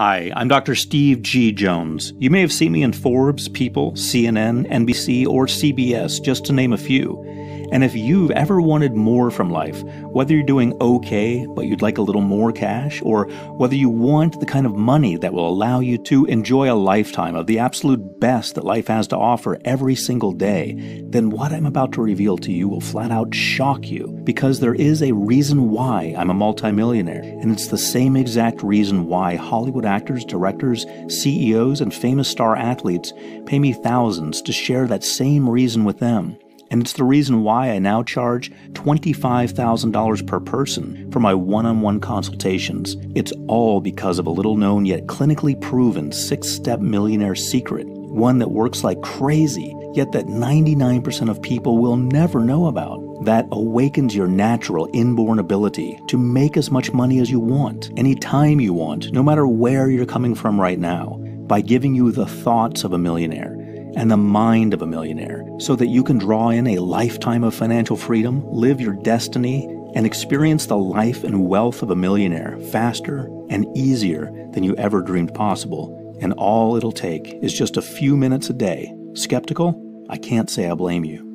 Hi, I'm Dr. Steve G. Jones. You may have seen me in Forbes, People, CNN, NBC, or CBS, just to name a few. And if you've ever wanted more from life, whether you're doing okay, but you'd like a little more cash, or whether you want the kind of money that will allow you to enjoy a lifetime of the absolute best that life has to offer every single day, then what I'm about to reveal to you will flat out shock you, because there is a reason why I'm a multimillionaire, and it's the same exact reason why Hollywood actors, directors, CEOs, and famous star athletes pay me thousands to share that same reason with them. And it's the reason why I now charge $25,000 per person for my one-on-one consultations. It's all because of a little-known yet clinically proven 6-step millionaire secret, one that works like crazy, yet that 99% of people will never know about, that awakens your natural inborn ability to make as much money as you want, anytime you want, no matter where you're coming from right now, by giving you the thoughts of a millionaire and the mind of a millionaire, so that you can draw in a lifetime of financial freedom, live your destiny, and experience the life and wealth of a millionaire faster and easier than you ever dreamed possible. And all it'll take is just a few minutes a day. Skeptical? I can't say I blame you.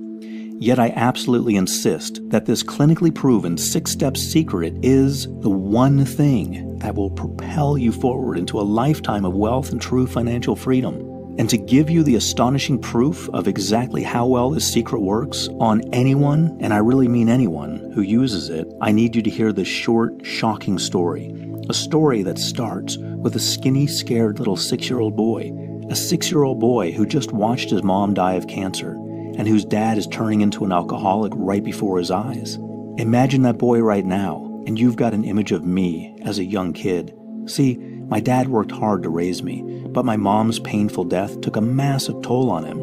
Yet I absolutely insist that this clinically proven 6-step secret is the one thing that will propel you forward into a lifetime of wealth and true financial freedom. And to give you the astonishing proof of exactly how well this secret works on anyone, and I really mean anyone, who uses it, I need you to hear this short, shocking story. A story that starts with a skinny, scared little 6-year-old boy. A 6-year-old boy who just watched his mom die of cancer, and whose dad is turning into an alcoholic right before his eyes. Imagine that boy right now, and you've got an image of me as a young kid. See, my dad worked hard to raise me, but my mom's painful death took a massive toll on him.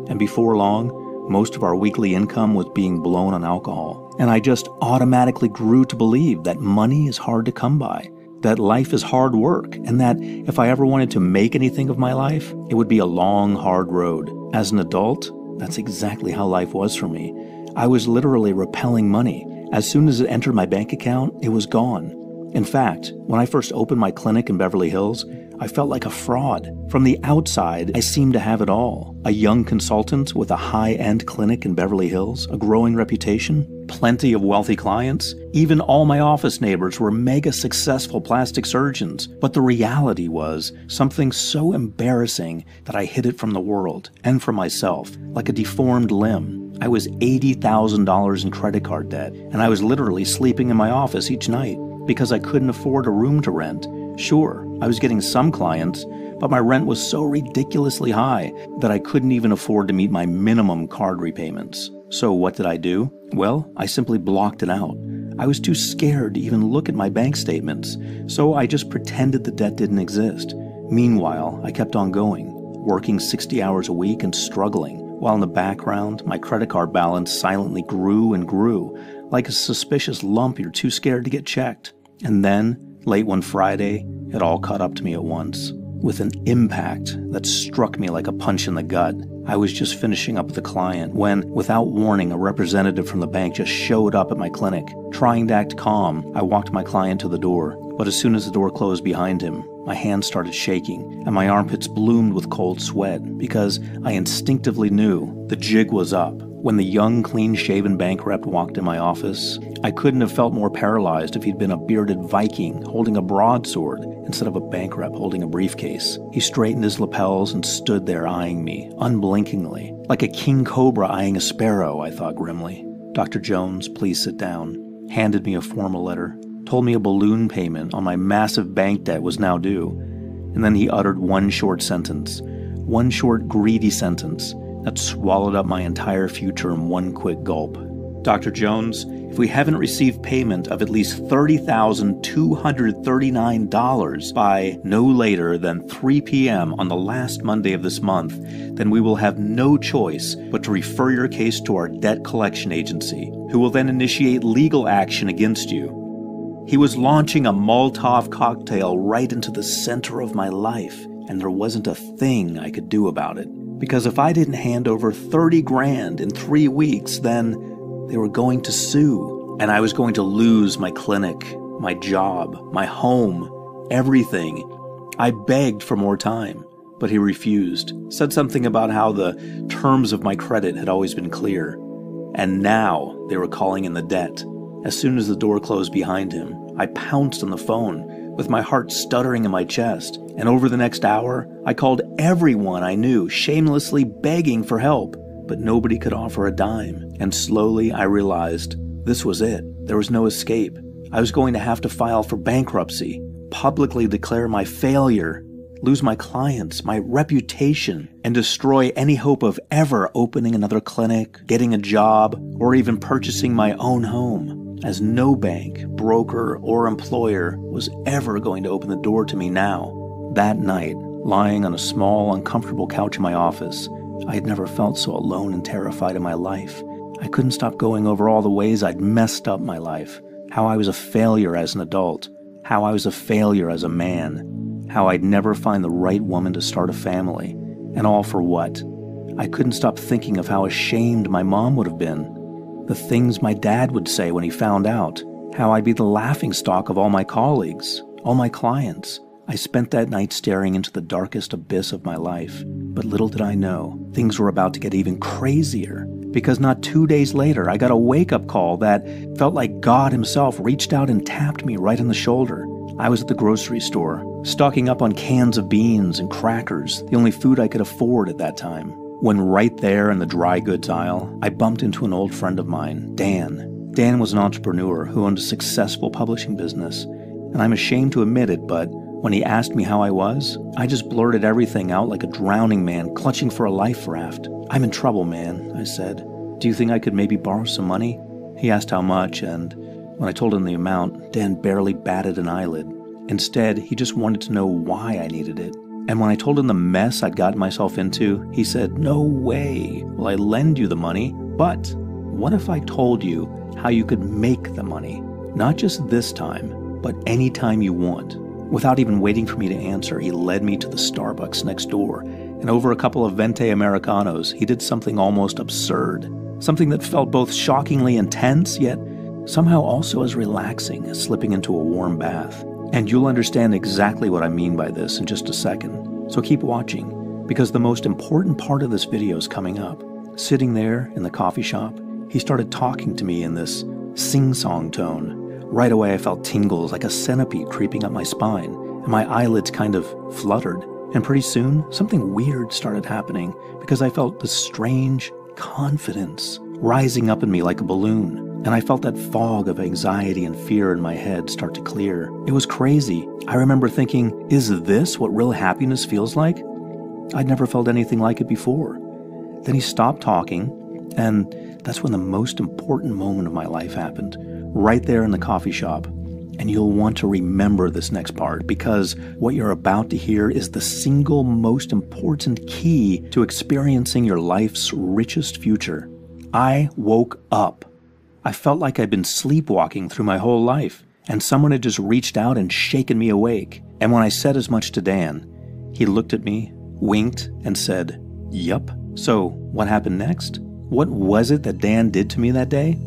And before long, most of our weekly income was being blown on alcohol. And I just automatically grew to believe that money is hard to come by, that life is hard work, and that if I ever wanted to make anything of my life, it would be a long, hard road. As an adult, that's exactly how life was for me. I was literally repelling money. As soon as it entered my bank account, it was gone. In fact, when I first opened my clinic in Beverly Hills, I felt like a fraud. From the outside, I seemed to have it all. A young consultant with a high-end clinic in Beverly Hills, a growing reputation, plenty of wealthy clients. Even all my office neighbors were mega successful plastic surgeons. But the reality was something so embarrassing that I hid it from the world and from myself, like a deformed limb. I was $80,000 in credit card debt, and I was literally sleeping in my office each night because I couldn't afford a room to rent. Sure, I was getting some clients, but my rent was so ridiculously high that I couldn't even afford to meet my minimum card repayments. So what did I do? Well, I simply blocked it out. I was too scared to even look at my bank statements, so I just pretended the debt didn't exist. Meanwhile, I kept on going, working 60 hours a week and struggling, while in the background, my credit card balance silently grew and grew, like a suspicious lump you're too scared to get checked. And then, late one Friday, it all caught up to me at once, with an impact that struck me like a punch in the gut. I was just finishing up with a client when, without warning, a representative from the bank just showed up at my clinic. Trying to act calm, I walked my client to the door, but as soon as the door closed behind him, my hands started shaking, and my armpits bloomed with cold sweat because I instinctively knew the jig was up. When the young, clean-shaven bank rep walked in my office, I couldn't have felt more paralyzed if he'd been a bearded Viking holding a broadsword instead of a bank rep holding a briefcase. He straightened his lapels and stood there eyeing me, unblinkingly. Like a king cobra eyeing a sparrow, I thought grimly. Dr. Jones, please sit down. Handed me a formal letter. Told me a balloon payment on my massive bank debt was now due. And then he uttered one short sentence. One short, greedy sentence that swallowed up my entire future in one quick gulp. Dr. Jones, if we haven't received payment of at least $30,239 by no later than 3 p.m. on the last Monday of this month, then we will have no choice but to refer your case to our debt collection agency, who will then initiate legal action against you. He was launching a Molotov cocktail right into the center of my life, and there wasn't a thing I could do about it. Because if I didn't hand over $30,000 in 3 weeks, then they were going to sue, and I was going to lose my clinic, my job, my home, everything. I begged for more time, but he refused, said something about how the terms of my credit had always been clear, and now they were calling in the debt. As soon as the door closed behind him, I pounced on the phone, with my heart stuttering in my chest, and over the next hour, I called everyone I knew, shamelessly begging for help, but nobody could offer a dime, and slowly I realized this was it. There was no escape. I was going to have to file for bankruptcy, publicly declare my failure, lose my clients, my reputation, and destroy any hope of ever opening another clinic, getting a job, or even purchasing my own home, as no bank, broker, or employer was ever going to open the door to me now. That night, lying on a small, uncomfortable couch in my office, I had never felt so alone and terrified in my life. I couldn't stop going over all the ways I'd messed up my life, how I was a failure as an adult, how I was a failure as a man, how I'd never find the right woman to start a family, and all for what? I couldn't stop thinking of how ashamed my mom would have been, the things my dad would say when he found out, how I'd be the laughingstock of all my colleagues, all my clients. I spent that night staring into the darkest abyss of my life, but little did I know, things were about to get even crazier, because not 2 days later I got a wake-up call that felt like God himself reached out and tapped me right on the shoulder. I was at the grocery store, stocking up on cans of beans and crackers, the only food I could afford at that time, when right there in the dry goods aisle, I bumped into an old friend of mine, Dan. Dan was an entrepreneur who owned a successful publishing business, and I'm ashamed to admit it, but when he asked me how I was, I just blurted everything out like a drowning man clutching for a life raft. "I'm in trouble, man," I said. "Do you think I could maybe borrow some money?" He asked how much, and when I told him the amount, Dan barely batted an eyelid. Instead, he just wanted to know why I needed it. And when I told him the mess I'd gotten myself into, he said, "No way will I lend you the money, but what if I told you how you could make the money? Not just this time, but any time you want." Without even waiting for me to answer, he led me to the Starbucks next door, and over a couple of Venti Americanos, he did something almost absurd. Something that felt both shockingly intense, yet somehow also as relaxing as slipping into a warm bath. And you'll understand exactly what I mean by this in just a second. So keep watching, because the most important part of this video is coming up. Sitting there in the coffee shop, he started talking to me in this sing-song tone. Right away I felt tingles like a centipede creeping up my spine, and my eyelids kind of fluttered. And pretty soon, something weird started happening, because I felt this strange confidence rising up in me like a balloon. And I felt that fog of anxiety and fear in my head start to clear. It was crazy. I remember thinking, is this what real happiness feels like? I'd never felt anything like it before. Then he stopped talking, and that's when the most important moment of my life happened, right there in the coffee shop. And you'll want to remember this next part, because what you're about to hear is the single most important key to experiencing your life's richest future. I woke up. I felt like I'd been sleepwalking through my whole life, and someone had just reached out and shaken me awake. And when I said as much to Dan, he looked at me, winked, and said, "Yup." So what happened next? What was it that Dan did to me that day?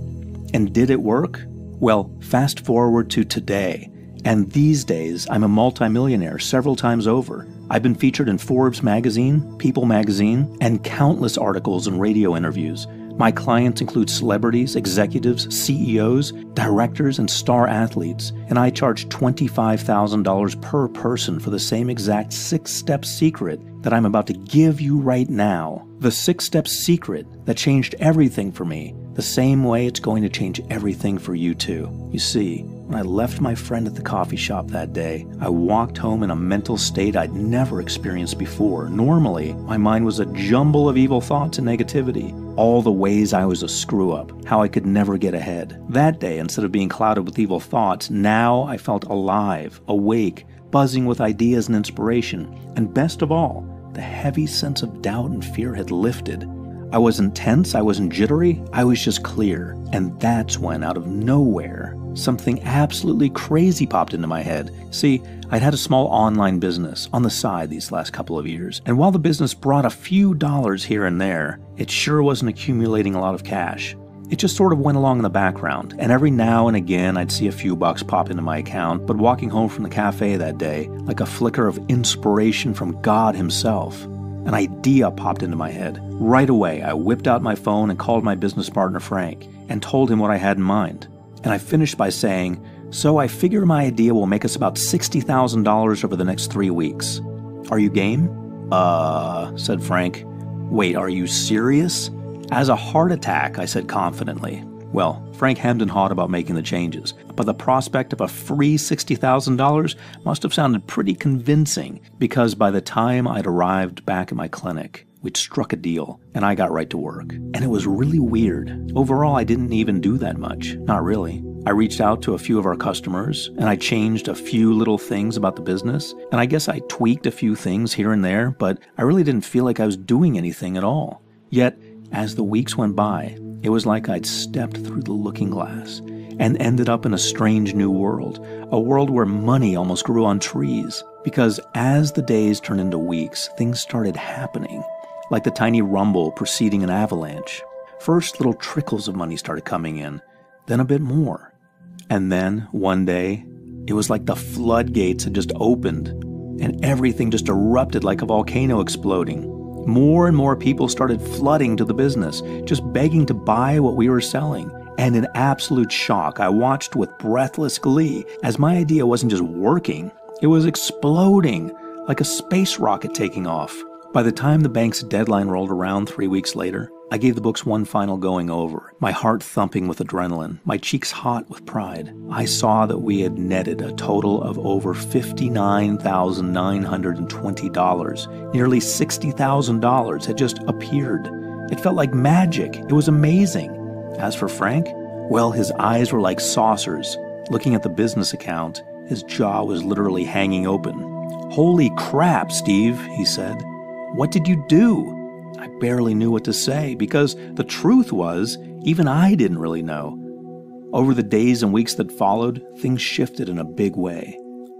And did it work? Well, fast forward to today, and these days I'm a multimillionaire several times over. I've been featured in Forbes magazine, People magazine, and countless articles and radio interviews. My clients include celebrities, executives, CEOs, directors, and star athletes, and I charge $25,000 per person for the same exact 6-step secret that I'm about to give you right now. The 6-step secret that changed everything for me, the same way it's going to change everything for you too. You see, when I left my friend at the coffee shop that day, I walked home in a mental state I'd never experienced before. Normally, my mind was a jumble of evil thoughts and negativity, all the ways I was a screw-up, how I could never get ahead. That day, instead of being clouded with evil thoughts, now I felt alive, awake, buzzing with ideas and inspiration, and best of all, the heavy sense of doubt and fear had lifted. I wasn't tense, I wasn't jittery, I was just clear. And that's when, out of nowhere, something absolutely crazy popped into my head. See, I'd had a small online business on the side these last couple of years, and while the business brought a few dollars here and there, it sure wasn't accumulating a lot of cash. It just sort of went along in the background, and every now and again I'd see a few bucks pop into my account, but walking home from the cafe that day, like a flicker of inspiration from God himself, an idea popped into my head. Right away, I whipped out my phone and called my business partner Frank, and told him what I had in mind. And I finished by saying, "So I figure my idea will make us about $60,000 over the next 3 weeks. Are you game?" Said Frank. "Wait, are you serious?" "As a heart attack," I said confidently. Well, Frank hemmed and hawed about making the changes, but the prospect of a free $60,000 must have sounded pretty convincing, because by the time I'd arrived back at my clinic, we'd struck a deal, and I got right to work. And it was really weird. Overall, I didn't even do that much. Not really. I reached out to a few of our customers, and I changed a few little things about the business, and I guess I tweaked a few things here and there, but I really didn't feel like I was doing anything at all. Yet, as the weeks went by, it was like I'd stepped through the looking glass and ended up in a strange new world, a world where money almost grew on trees. Because as the days turned into weeks, things started happening, like the tiny rumble preceding an avalanche. First, little trickles of money started coming in, then a bit more. And then, one day, it was like the floodgates had just opened, and everything just erupted like a volcano exploding. More and more people started flooding to the business, just begging to buy what we were selling. And in absolute shock, I watched with breathless glee as my idea wasn't just working, it was exploding like a space rocket taking off. By the time the bank's deadline rolled around 3 weeks later, I gave the books one final going over, my heart thumping with adrenaline, my cheeks hot with pride. I saw that we had netted a total of over $59,920. Nearly $60,000 had just appeared. It felt like magic. It was amazing. As for Frank, well, his eyes were like saucers. Looking at the business account, his jaw was literally hanging open. "Holy crap, Steve," he said. "What did you do?" I barely knew what to say, because the truth was, even I didn't really know. Over the days and weeks that followed, things shifted in a big way.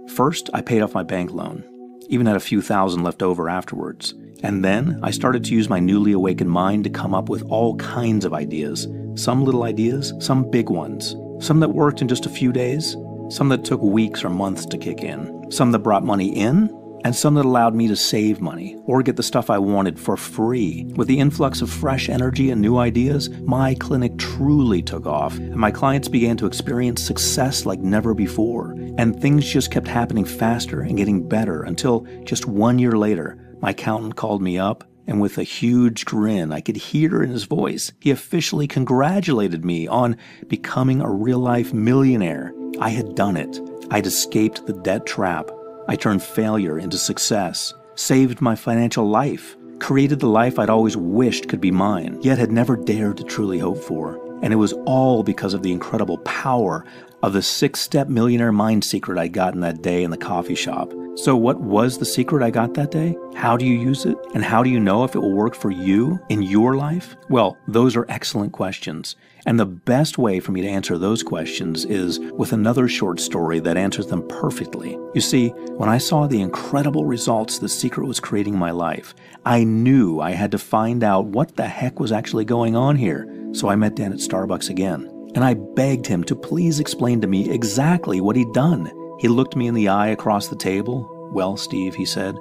First, I paid off my bank loan, even had a few thousand left over afterwards. And then I started to use my newly awakened mind to come up with all kinds of ideas. Some little ideas, some big ones. Some that worked in just a few days, some that took weeks or months to kick in. Some that brought money in, and some that allowed me to save money or get the stuff I wanted for free. With the influx of fresh energy and new ideas, my clinic truly took off, and my clients began to experience success like never before. And things just kept happening faster and getting better until just 1 year later, my accountant called me up, and with a huge grin I could hear in his voice, he officially congratulated me on becoming a real-life millionaire. I had done it. I'd escaped the debt trap. I turned failure into success, saved my financial life, created the life I'd always wished could be mine, yet had never dared to truly hope for. And it was all because of the incredible power of the 6-step millionaire mind secret I got in that day in the coffee shop. So what was the secret I got that day? How do you use it? And how do you know if it will work for you in your life? Well, those are excellent questions. And the best way for me to answer those questions is with another short story that answers them perfectly. You see, when I saw the incredible results the secret was creating in my life, I knew I had to find out what the heck was actually going on here. So I met Dan at Starbucks again, and I begged him to please explain to me exactly what he'd done. He looked me in the eye across the table. "Well, Steve," he said,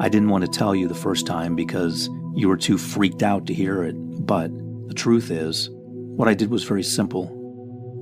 "I didn't want to tell you the first time because you were too freaked out to hear it. But the truth is, what I did was very simple.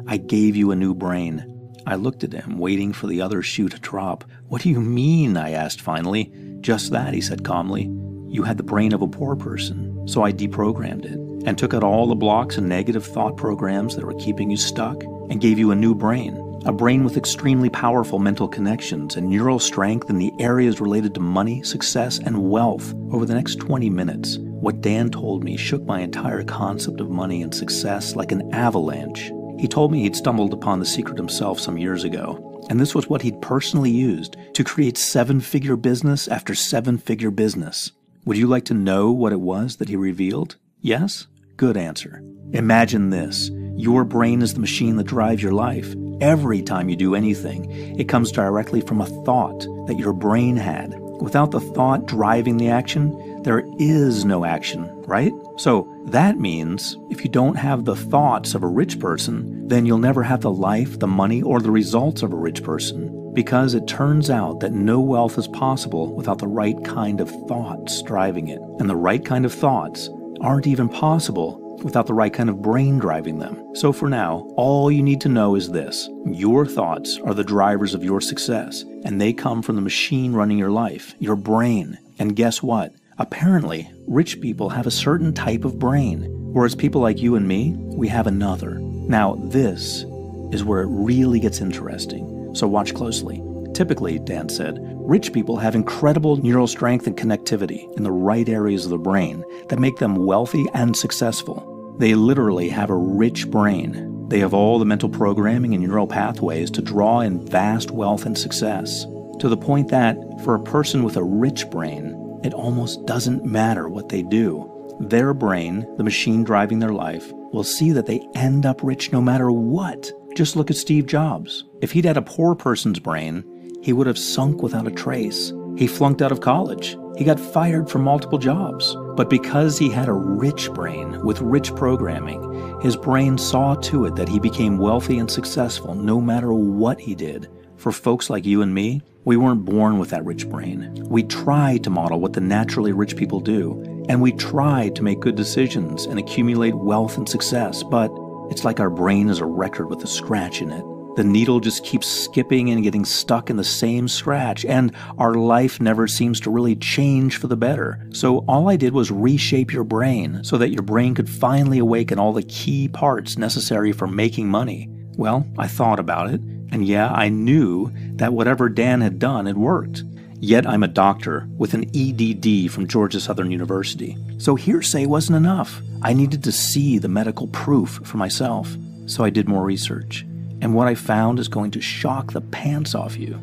I gave you a new brain." I looked at him, waiting for the other shoe to drop. "What do you mean?" I asked finally. "Just that," he said calmly. "You had the brain of a poor person, so I deprogrammed it and took out all the blocks and negative thought programs that were keeping you stuck and gave you a new brain. A brain with extremely powerful mental connections and neural strength in the areas related to money, success, and wealth." Over the next 20 minutes, what Dan told me shook my entire concept of money and success like an avalanche. He told me he'd stumbled upon the secret himself some years ago, and this was what he'd personally used to create 7-figure business after 7-figure business. Would you like to know what it was that he revealed? Yes? Good answer. Imagine this. Your brain is the machine that drives your life. Every time you do anything, it comes directly from a thought that your brain had. Without the thought driving the action, there is no action, right? So that means if you don't have the thoughts of a rich person, then you'll never have the life, the money, or the results of a rich person. Because it turns out that no wealth is possible without the right kind of thoughts driving it. And the right kind of thoughts aren't even possible without the right kind of brain driving them. So for now, all you need to know is this. Your thoughts are the drivers of your success, and they come from the machine running your life, your brain. And guess what? Apparently, rich people have a certain type of brain, whereas people like you and me, we have another. Now, this is where it really gets interesting. So watch closely. Typically, Dan said, rich people have incredible neural strength and connectivity in the right areas of the brain that make them wealthy and successful. They literally have a rich brain. They have all the mental programming and neural pathways to draw in vast wealth and success, to the point that for a person with a rich brain, it almost doesn't matter what they do. Their brain, the machine driving their life, will see that they end up rich no matter what. Just look at Steve Jobs. If he'd had a poor person's brain, he would have sunk without a trace. He flunked out of college. He got fired from multiple jobs. But because he had a rich brain with rich programming, his brain saw to it that he became wealthy and successful no matter what he did. For folks like you and me, we weren't born with that rich brain. We tried to model what the naturally rich people do, and we tried to make good decisions and accumulate wealth and success, but it's like our brain is a record with a scratch in it. The needle just keeps skipping and getting stuck in the same scratch, and our life never seems to really change for the better. So all I did was reshape your brain so that your brain could finally awaken all the key parts necessary for making money. Well, I thought about it, and yeah, I knew that whatever Dan had done had worked. Yet I'm a doctor with an EDD from Georgia Southern University. So hearsay wasn't enough. I needed to see the medical proof for myself. So I did more research. And what I found is going to shock the pants off you.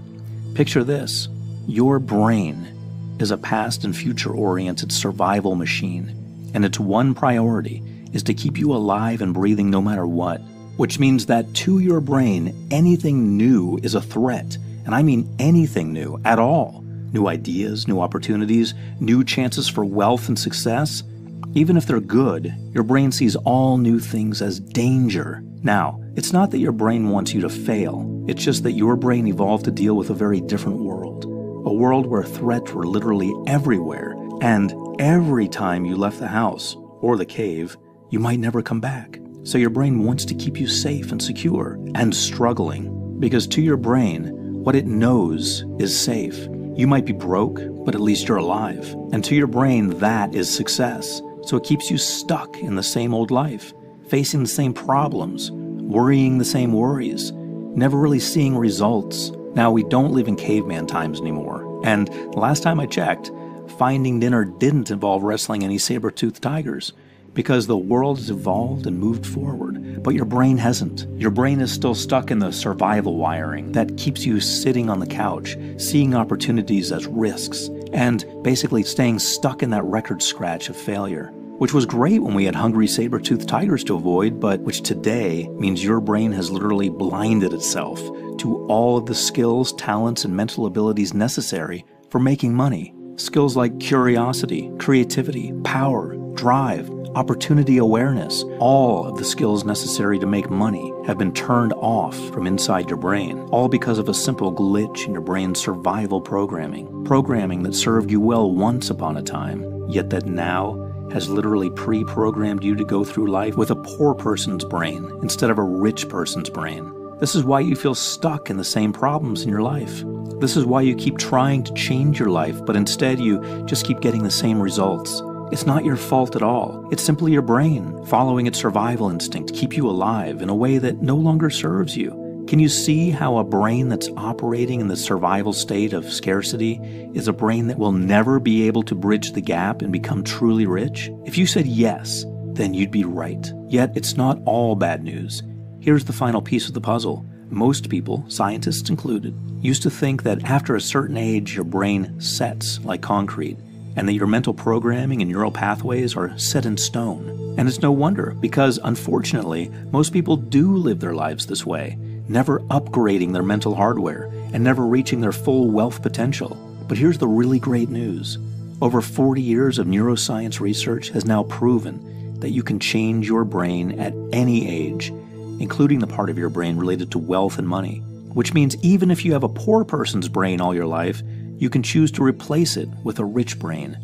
Picture this. Your brain is a past and future-oriented survival machine. And its one priority is to keep you alive and breathing no matter what. Which means that to your brain, anything new is a threat. And I mean anything new at all. New ideas, new opportunities, new chances for wealth and success. Even if they're good, your brain sees all new things as danger. Now, it's not that your brain wants you to fail. It's just that your brain evolved to deal with a very different world. A world where threats were literally everywhere. And every time you left the house, or the cave, you might never come back. So your brain wants to keep you safe and secure and struggling. Because to your brain, what it knows is safe. You might be broke, but at least you're alive. And to your brain, that is success. So it keeps you stuck in the same old life, facing the same problems, worrying the same worries, never really seeing results. Now, we don't live in caveman times anymore. And last time I checked, finding dinner didn't involve wrestling any saber-toothed tigers. Because the world has evolved and moved forward, but your brain hasn't. Your brain is still stuck in the survival wiring that keeps you sitting on the couch, seeing opportunities as risks, and basically staying stuck in that record scratch of failure. Which was great when we had hungry saber-toothed tigers to avoid, but which today means your brain has literally blinded itself to all of the skills, talents, and mental abilities necessary for making money. Skills like curiosity, creativity, power, drive, opportunity awareness, all of the skills necessary to make money have been turned off from inside your brain, all because of a simple glitch in your brain's survival programming that served you well once upon a time, yet that now has literally pre-programmed you to go through life with a poor person's brain instead of a rich person's brain. This is why you feel stuck in the same problems in your life. This is why you keep trying to change your life, but instead you just keep getting the same results. It's not your fault at all. It's simply your brain following its survival instinct to keep you alive in a way that no longer serves you. Can you see how a brain that's operating in the survival state of scarcity is a brain that will never be able to bridge the gap and become truly rich? If you said yes, then you'd be right. Yet it's not all bad news. Here's the final piece of the puzzle. Most people, scientists included, used to think that after a certain age your brain sets like concrete, and that your mental programming and neural pathways are set in stone. And it's no wonder, because unfortunately, most people do live their lives this way, never upgrading their mental hardware and never reaching their full wealth potential. But here's the really great news. Over 40 years of neuroscience research has now proven that you can change your brain at any age, including the part of your brain related to wealth and money, which means even if you have a poor person's brain all your life, you can choose to replace it with a rich brain.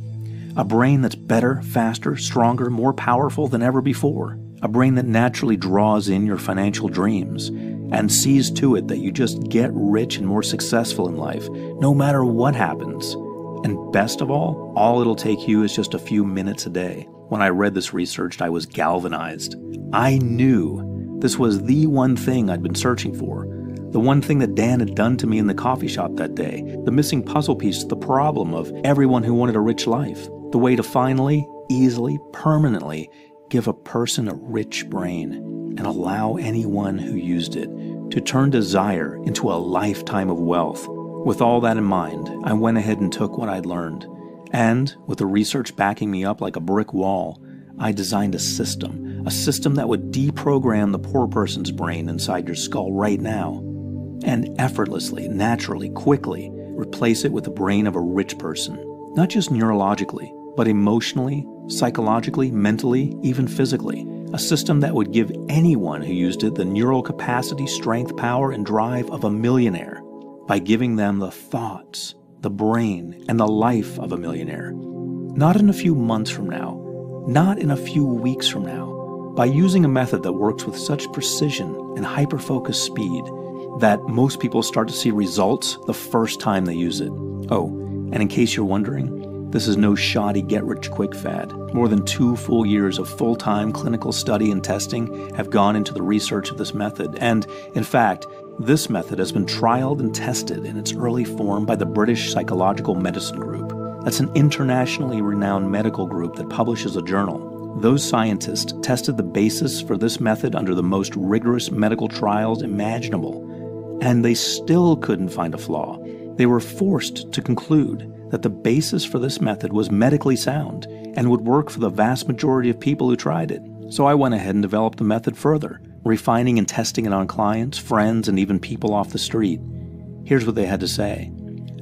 A brain that's better, faster, stronger, more powerful than ever before. A brain that naturally draws in your financial dreams and sees to it that you just get rich and more successful in life, no matter what happens. And best of all it'll take you is just a few minutes a day. When I read this research, I was galvanized. I knew this was the one thing I'd been searching for. The one thing that Dan had done to me in the coffee shop that day. The missing puzzle piece to the problem of everyone who wanted a rich life. The way to finally, easily, permanently give a person a rich brain and allow anyone who used it to turn desire into a lifetime of wealth. With all that in mind, I went ahead and took what I'd learned. And, with the research backing me up like a brick wall, I designed a system that would deprogram the poor person's brain inside your skull right now, and effortlessly, naturally, quickly replace it with the brain of a rich person. Not just neurologically, but emotionally, psychologically, mentally, even physically. A system that would give anyone who used it the neural capacity, strength, power, and drive of a millionaire by giving them the thoughts, the brain, and the life of a millionaire. Not in a few months from now, not in a few weeks from now, by using a method that works with such precision and hyper-focused speed that most people start to see results the first time they use it. Oh, and in case you're wondering, this is no shoddy get-rich-quick fad. More than 2 full years of full-time clinical study and testing have gone into the research of this method, and, in fact, this method has been trialed and tested in its early form by the British Psychological Medicine Group. That's an internationally renowned medical group that publishes a journal. Those scientists tested the basis for this method under the most rigorous medical trials imaginable, and they still couldn't find a flaw. They were forced to conclude that the basis for this method was medically sound and would work for the vast majority of people who tried it. So I went ahead and developed the method further, refining and testing it on clients, friends, and even people off the street. Here's what they had to say.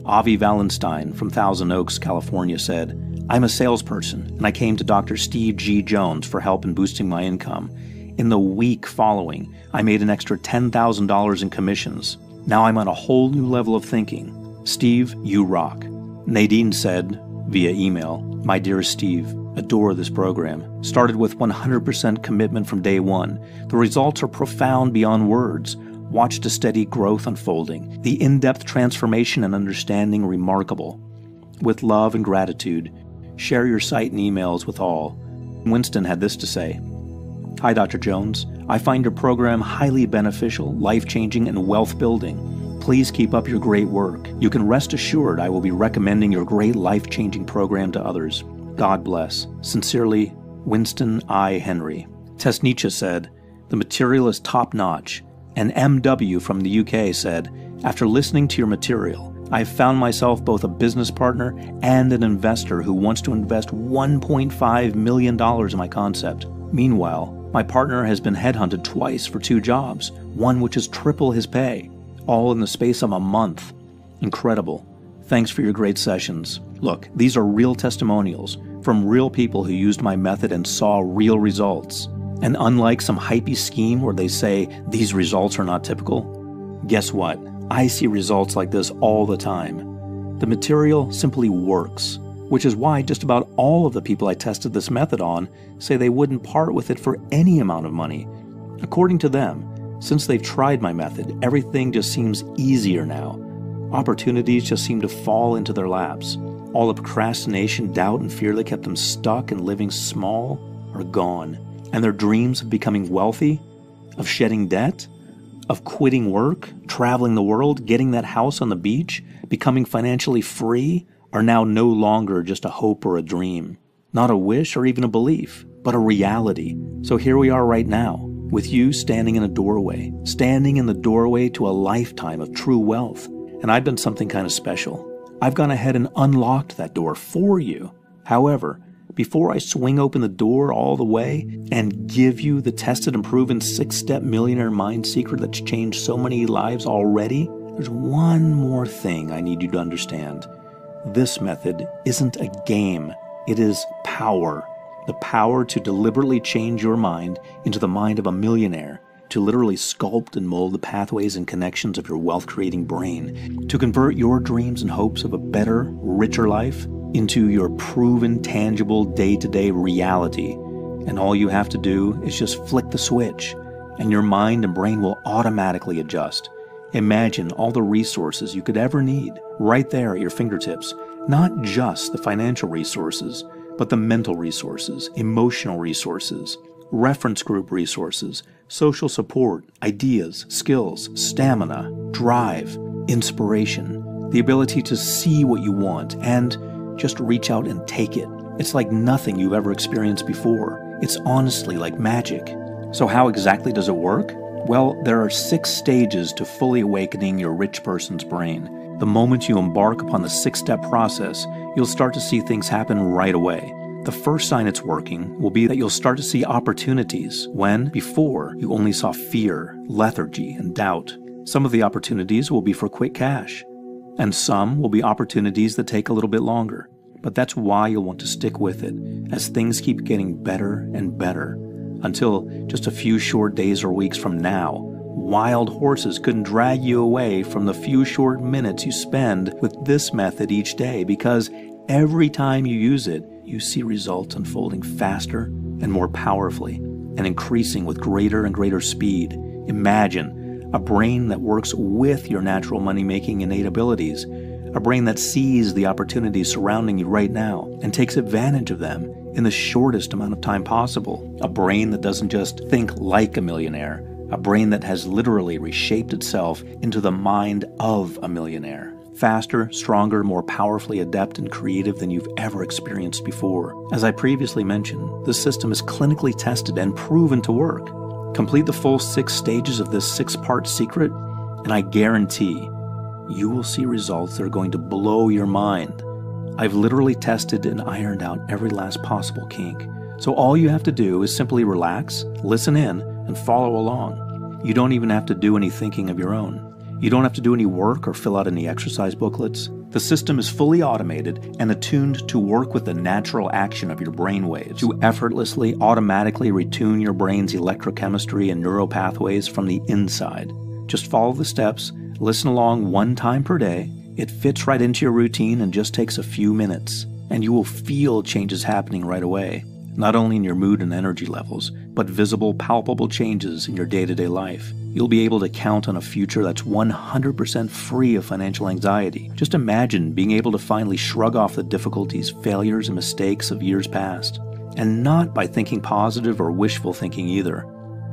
Avi Wallenstein from Thousand Oaks, California said, "I'm a salesperson, and I came to Dr. Steve G. Jones for help in boosting my income. In the week following, I made an extra $10,000 in commissions. Now I'm on a whole new level of thinking. Steve, you rock." Nadine said, via email, "My dearest Steve, adore this program. Started with 100% commitment from day one. The results are profound beyond words. Watched a steady growth unfolding. The in-depth transformation and understanding remarkable. With love and gratitude, share your site and emails with all." Winston had this to say, "Hi, Dr. Jones. I find your program highly beneficial, life-changing, and wealth-building. Please keep up your great work. You can rest assured I will be recommending your great life-changing program to others. God bless. Sincerely, Winston I. Henry." Tesnicha said, "The material is top-notch." And MW from the UK said, "After listening to your material, I have found myself both a business partner and an investor who wants to invest $1.5 million in my concept. Meanwhile, my partner has been headhunted twice for 2 jobs, one which is triple his pay, all in the space of a month. Incredible. Thanks for your great sessions. Look, these are real testimonials from real people who used my method and saw real results. And unlike some hypey scheme where they say these results are not typical, guess what? I see results like this all the time. The material simply works, which is why just about all of the people I tested this method on say they wouldn't part with it for any amount of money. According to them, since they've tried my method, everything just seems easier now. Opportunities just seem to fall into their laps. All the procrastination, doubt, and fear that kept them stuck and living small are gone. And their dreams of becoming wealthy, of shedding debt, of quitting work, traveling the world, getting that house on the beach, becoming financially free, are now no longer just a hope or a dream. Not a wish or even a belief, but a reality. So here we are right now, with you standing in the doorway to a lifetime of true wealth. And I've done something kind of special. I've gone ahead and unlocked that door for you. However, before I swing open the door all the way and give you the tested and proven 6-step millionaire mind secret that's changed so many lives already, there's one more thing I need you to understand. this method isn't a game. It is power. The power to deliberately change your mind into the mind of a millionaire, to literally sculpt and mold the pathways and connections of your wealth-creating brain, to convert your dreams and hopes of a better, richer life into your proven, tangible, day-to-day reality. And all you have to do is just flick the switch, and your mind and brain will automatically adjust. Imagine all the resources you could ever need right there at your fingertips, not just the financial resources, but the mental resources, emotional resources, reference group resources, social support, ideas, skills, stamina, drive, inspiration, the ability to see what you want and just reach out and take it. It's like nothing you've ever experienced before. It's honestly like magic. So how exactly does it work? Well, there are 6 stages to fully awakening your rich person's brain. The moment you embark upon the 6-step process, you'll start to see things happen right away. The first sign it's working will be that you'll start to see opportunities when, before, you only saw fear, lethargy, and doubt. Some of the opportunities will be for quick cash, and some will be opportunities that take a little bit longer. But that's why you'll want to stick with it, as things keep getting better and better, until just a few short days or weeks from now, wild horses couldn't drag you away from the few short minutes you spend with this method each day, because every time you use it, you see results unfolding faster and more powerfully, and increasing with greater and greater speed. Imagine a brain that works with your natural money-making innate abilities, a brain that sees the opportunities surrounding you right now and takes advantage of them in the shortest amount of time possible, a brain that doesn't just think like a millionaire, a brain that has literally reshaped itself into the mind of a millionaire. Faster, stronger, more powerfully adept and creative than you've ever experienced before. As I previously mentioned, this system is clinically tested and proven to work. Complete the full 6 stages of this 6-part secret, and I guarantee you will see results that are going to blow your mind. I've literally tested and ironed out every last possible kink. So all you have to do is simply relax, listen in, and follow along. You don't even have to do any thinking of your own. You don't have to do any work or fill out any exercise booklets. The system is fully automated and attuned to work with the natural action of your brain waves, to effortlessly, automatically retune your brain's electrochemistry and neural pathways from the inside. Just follow the steps, listen along 1 time per day. It fits right into your routine and just takes a few minutes, and you will feel changes happening right away. Not only in your mood and energy levels, but visible, palpable changes in your day-to-day life. You'll be able to count on a future that's 100% free of financial anxiety. Just imagine being able to finally shrug off the difficulties, failures, and mistakes of years past. And not by thinking positive or wishful thinking either,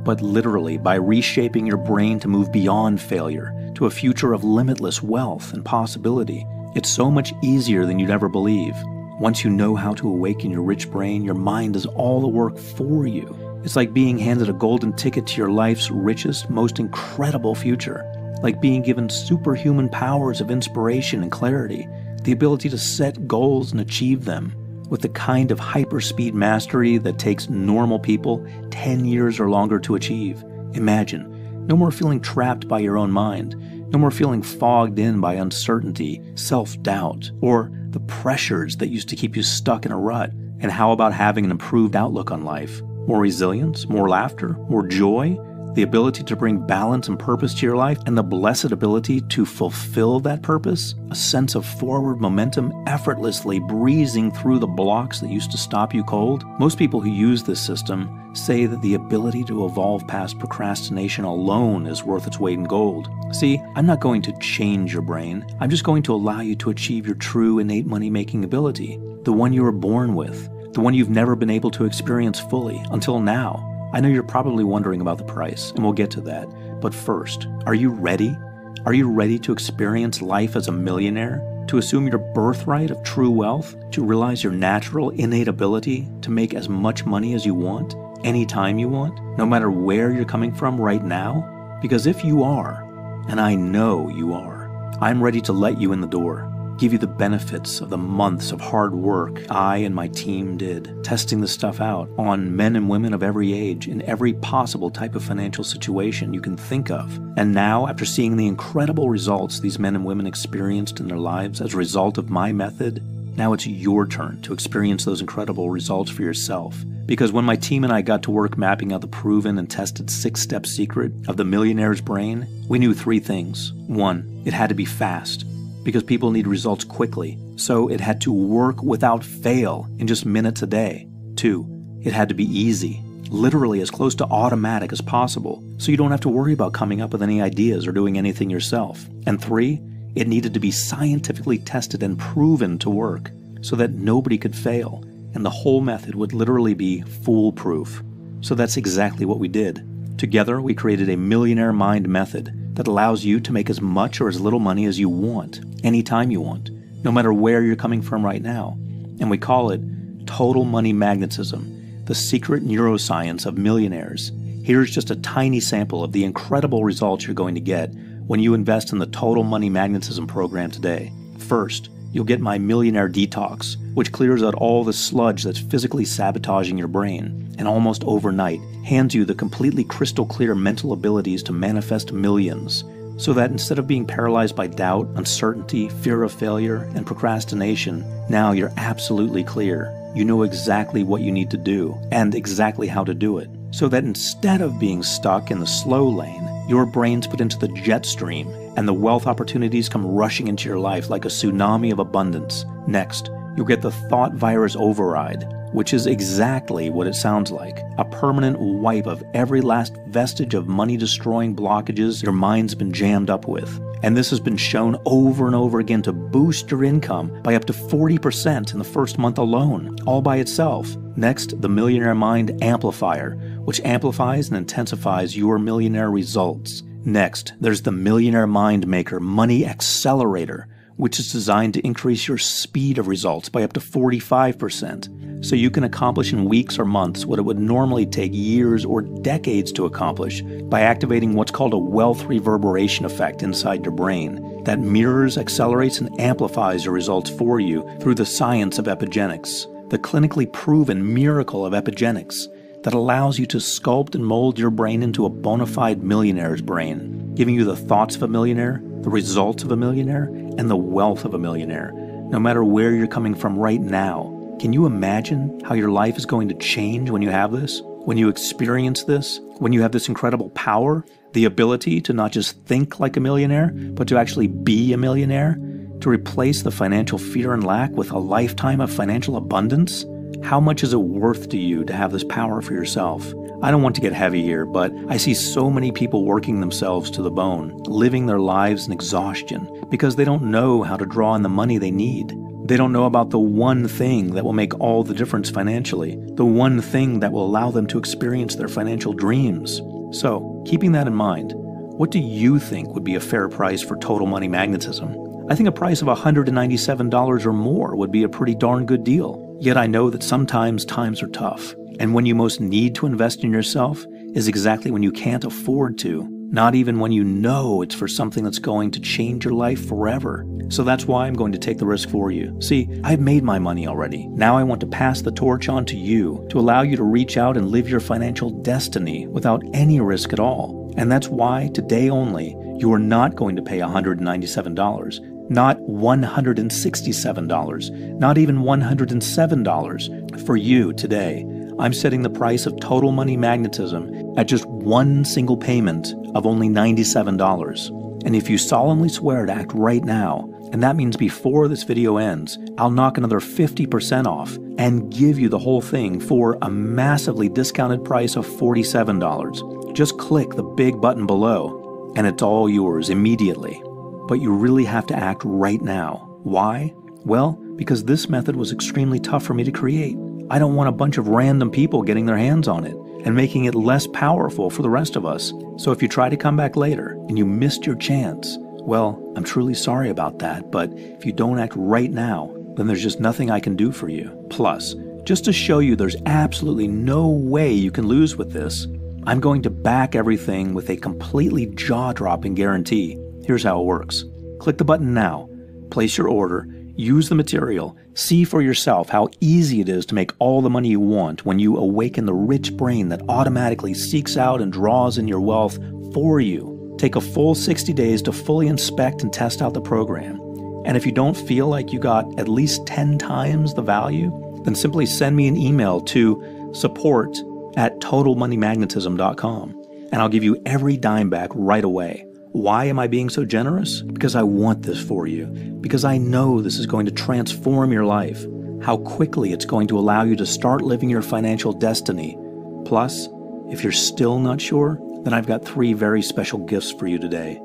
but literally by reshaping your brain to move beyond failure to a future of limitless wealth and possibility. It's so much easier than you'd ever believe. Once you know how to awaken your rich brain, your mind does all the work for you. It's like being handed a golden ticket to your life's richest, most incredible future. Like being given superhuman powers of inspiration and clarity, the ability to set goals and achieve them, with the kind of hyperspeed mastery that takes normal people 10 years or longer to achieve. Imagine, no more feeling trapped by your own mind, no more feeling fogged in by uncertainty, self-doubt, or the pressures that used to keep you stuck in a rut. And how about having an improved outlook on life? More resilience, more laughter, more joy, the ability to bring balance and purpose to your life, and the blessed ability to fulfill that purpose, a sense of forward momentum effortlessly breezing through the blocks that used to stop you cold. Most people who use this system say that the ability to evolve past procrastination alone is worth its weight in gold. See, I'm not going to change your brain. I'm just going to allow you to achieve your true innate money-making ability, the one you were born with, the one you've never been able to experience fully until now. I know you're probably wondering about the price, and we'll get to that. But first, are you ready? Are you ready to experience life as a millionaire? To assume your birthright of true wealth? To realize your natural, innate ability to make as much money as you want, anytime you want, no matter where you're coming from right now? Because if you are, and I know you are, I'm ready to let you in the door. give you the benefits of the months of hard work I and my team did, testing this stuff out on men and women of every age in every possible type of financial situation you can think of. And now, after seeing the incredible results these men and women experienced in their lives as a result of my method, now it's your turn to experience those incredible results for yourself. Because when my team and I got to work mapping out the proven and tested 6-step secret of the millionaire's brain, we knew 3 things. 1, it had to be fast, because people need results quickly, so it had to work without fail in just minutes a day. 2, it had to be easy, literally as close to automatic as possible, so you don't have to worry about coming up with any ideas or doing anything yourself. And 3, it needed to be scientifically tested and proven to work, so that nobody could fail, and the whole method would literally be foolproof. So that's exactly what we did. Together, we created a Millionaire Mind method that allows you to make as much or as little money as you want, anytime you want, no matter where you're coming from right now. And we call it Total Money Magnetism, the secret neuroscience of millionaires. Here's just a tiny sample of the incredible results you're going to get when you invest in the Total Money Magnetism program today. First, you'll get my Millionaire Detox, which clears out all the sludge that's physically sabotaging your brain, and almost overnight hands you the completely crystal clear mental abilities to manifest millions, so that instead of being paralyzed by doubt, uncertainty, fear of failure, and procrastination, now you're absolutely clear. You know exactly what you need to do, and exactly how to do it, so that instead of being stuck in the slow lane, your brain's put into the jet stream, and the wealth opportunities come rushing into your life like a tsunami of abundance. Next, you'll get the thought virus override, which is exactly what it sounds like. A permanent wipe of every last vestige of money-destroying blockages your mind's been jammed up with. And this has been shown over and over again to boost your income by up to 40% in the first month alone, all by itself. Next, the Millionaire Mind Amplifier, which amplifies and intensifies your millionaire results. Next, there's the Millionaire Mind Maker Money Accelerator, which is designed to increase your speed of results by up to 45%, so you can accomplish in weeks or months what it would normally take years or decades to accomplish by activating what's called a wealth reverberation effect inside your brain that mirrors, accelerates, and amplifies your results for you through the science of epigenetics, the clinically proven miracle of epigenetics that allows you to sculpt and mold your brain into a bona fide millionaire's brain, giving you the thoughts of a millionaire, the results of a millionaire, and the wealth of a millionaire, no matter where you're coming from right now. Can you imagine how your life is going to change when you have this? When you experience this? When you have this incredible power? The ability to not just think like a millionaire, but to actually be a millionaire? To replace the financial fear and lack with a lifetime of financial abundance? How much is it worth to you to have this power for yourself? I don't want to get heavy here, but I see so many people working themselves to the bone, living their lives in exhaustion, because they don't know how to draw in the money they need. They don't know about the one thing that will make all the difference financially, the one thing that will allow them to experience their financial dreams. So, keeping that in mind, what do you think would be a fair price for Total Money Magnetism? I think a price of $197 or more would be a pretty darn good deal. Yet I know that sometimes times are tough, and when you most need to invest in yourself is exactly when you can't afford to, not even when you know it's for something that's going to change your life forever. So that's why I'm going to take the risk for you. See, I've made my money already. Now I want to pass the torch on to you, to allow you to reach out and live your financial destiny without any risk at all. And that's why, today only, you are not going to pay $197. Not $167, not even $107. For you today, I'm setting the price of Total Money Magnetism at just one single payment of only $97. And if you solemnly swear to act right now, and that means before this video ends, I'll knock another 50% off and give you the whole thing for a massively discounted price of $47. Just click the big button below, and it's all yours immediately. But you really have to act right now. Why? Well, because this method was extremely tough for me to create. I don't want a bunch of random people getting their hands on it and making it less powerful for the rest of us. So if you try to come back later and you missed your chance, well, I'm truly sorry about that, but if you don't act right now, then there's just nothing I can do for you. Plus, just to show you there's absolutely no way you can lose with this, I'm going to back everything with a completely jaw-dropping guarantee. Here's how it works. Click the button now. place your order, use the material, see for yourself how easy it is to make all the money you want when you awaken the rich brain that automatically seeks out and draws in your wealth for you. Take a full 60 days to fully inspect and test out the program. And if you don't feel like you got at least 10 times the value, then simply send me an email to support@totalmoneymagnetism.com, and I'll give you every dime back right away. Why am I being so generous? Because I want this for you. Because I know this is going to transform your life. How quickly it's going to allow you to start living your financial destiny. Plus, if you're still not sure, then I've got 3 very special gifts for you today.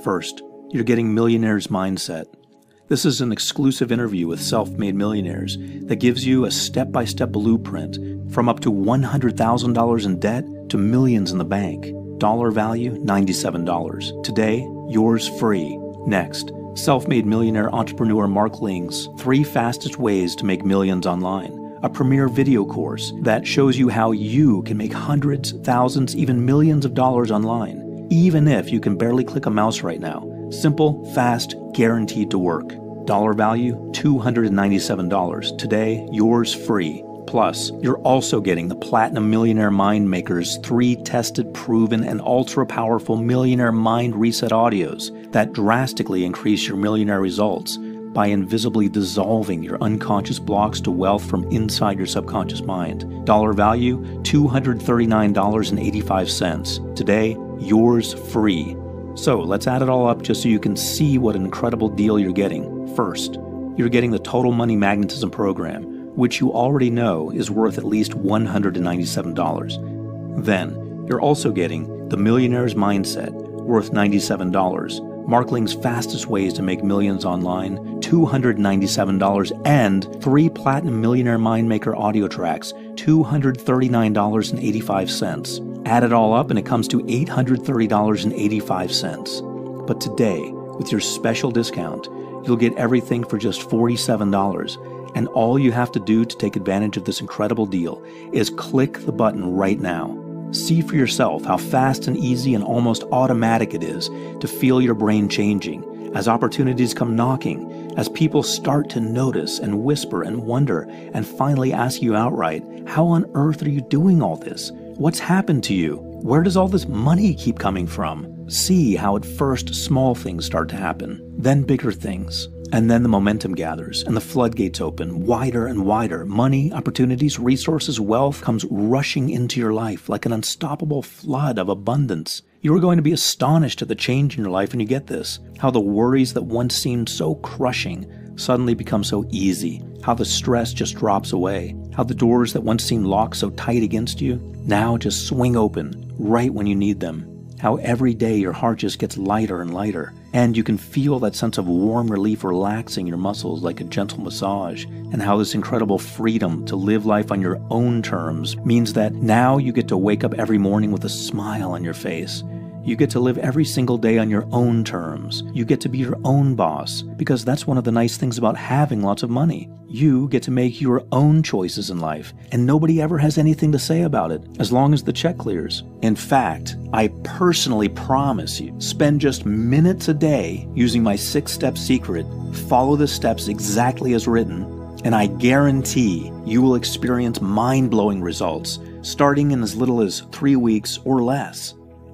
First, you're getting Millionaire's Mindset. This is an exclusive interview with self-made millionaires that gives you a step-by-step blueprint from up to $100,000 in debt to millions in the bank. Dollar value, $97. Today, yours free. Next, self-made millionaire entrepreneur Mark Ling's 3 fastest ways to make millions online. A premier video course that shows you how you can make hundreds, thousands, even millions of dollars online, even if you can barely click a mouse right now. Simple, fast, guaranteed to work. Dollar value, $297. Today, yours free. Plus, you're also getting the Platinum Millionaire Mind Maker's 3 tested, proven, and ultra-powerful Millionaire Mind Reset audios that drastically increase your millionaire results by invisibly dissolving your unconscious blocks to wealth from inside your subconscious mind. Dollar value, $239.85. Today, yours free. So let's add it all up just so you can see what an incredible deal you're getting. First, you're getting the Total Money Magnetism program, which you already know is worth at least $197. Then, you're also getting the Millionaire's Mindset, worth $97, Mark Ling's fastest ways to make millions online, $297, and 3 Platinum Millionaire Mind Maker audio tracks, $239.85. Add it all up and it comes to $830.85. But today, with your special discount, you'll get everything for just $47. And all you have to do to take advantage of this incredible deal is click the button right now. See for yourself how fast and easy and almost automatic it is to feel your brain changing as opportunities come knocking, as people start to notice and whisper and wonder and finally ask you outright, how on earth are you doing all this? What's happened to you? Where does all this money keep coming from? See how at first small things start to happen, then bigger things. And then the momentum gathers and the floodgates open wider and wider. Money, opportunities, resources, wealth comes rushing into your life like an unstoppable flood of abundance. You are going to be astonished at the change in your life when you get this. How the worries that once seemed so crushing suddenly become so easy. How the stress just drops away. How the doors that once seemed locked so tight against you now just swing open right when you need them. How every day your heart just gets lighter and lighter, and you can feel that sense of warm relief relaxing your muscles like a gentle massage, and how this incredible freedom to live life on your own terms means that now you get to wake up every morning with a smile on your face. You get to live every single day on your own terms. You get to be your own boss, because that's one of the nice things about having lots of money. You get to make your own choices in life, and nobody ever has anything to say about it, as long as the check clears. In fact, I personally promise you, spend just minutes a day using my 6-step secret, follow the steps exactly as written, and I guarantee you will experience mind-blowing results, starting in as little as 3 weeks or less.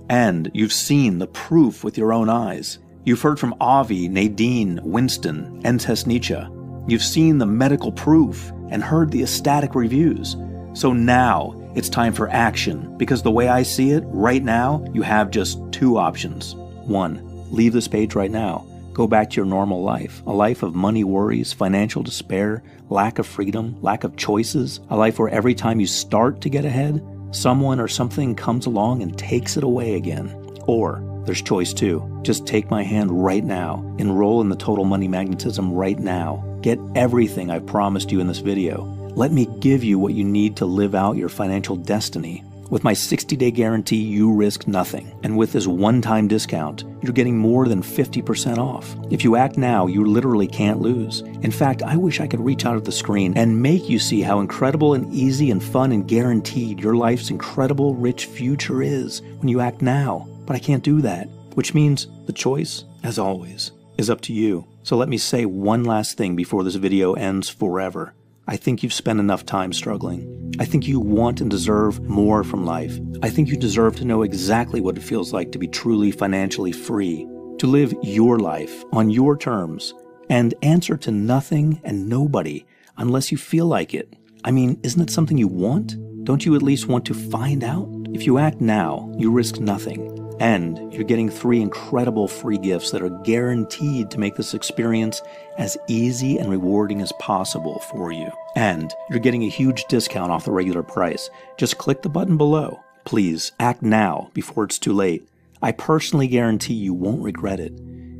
And you've seen the proof with your own eyes. You've heard from Avi, Nadine, Winston, and Tesnicha. You've seen the medical proof and heard the ecstatic reviews. So now it's time for action, because the way I see it, right now, you have just 2 options. 1, leave this page right now. Go back to your normal life, a life of money worries, financial despair, lack of freedom, lack of choices, a life where every time you start to get ahead, someone or something comes along and takes it away again. Or there's choice 2. Just take my hand right now. Enroll in the Total Money Magnetism right now. Get everything I've promised you in this video. Let me give you what you need to live out your financial destiny. With my 60-day guarantee, you risk nothing. And with this one-time discount, you're getting more than 50% off. If you act now, you literally can't lose. In fact, I wish I could reach out at the screen and make you see how incredible and easy and fun and guaranteed your life's incredible, rich future is when you act now. But I can't do that, which means the choice, as always, is up to you. So let me say one last thing before this video ends forever. I think you've spent enough time struggling. I think you want and deserve more from life. I think you deserve to know exactly what it feels like to be truly financially free, to live your life on your terms, and answer to nothing and nobody unless you feel like it. I mean, isn't it something you want? Don't you at least want to find out? If you act now, you risk nothing. And you're getting 3 incredible free gifts that are guaranteed to make this experience as easy and rewarding as possible for you. And you're getting a huge discount off the regular price. Just click the button below. Please act now before it's too late. I personally guarantee you won't regret it.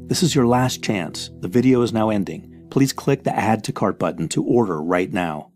This is your last chance. The video is now ending. Please click the Add to Cart button to order right now.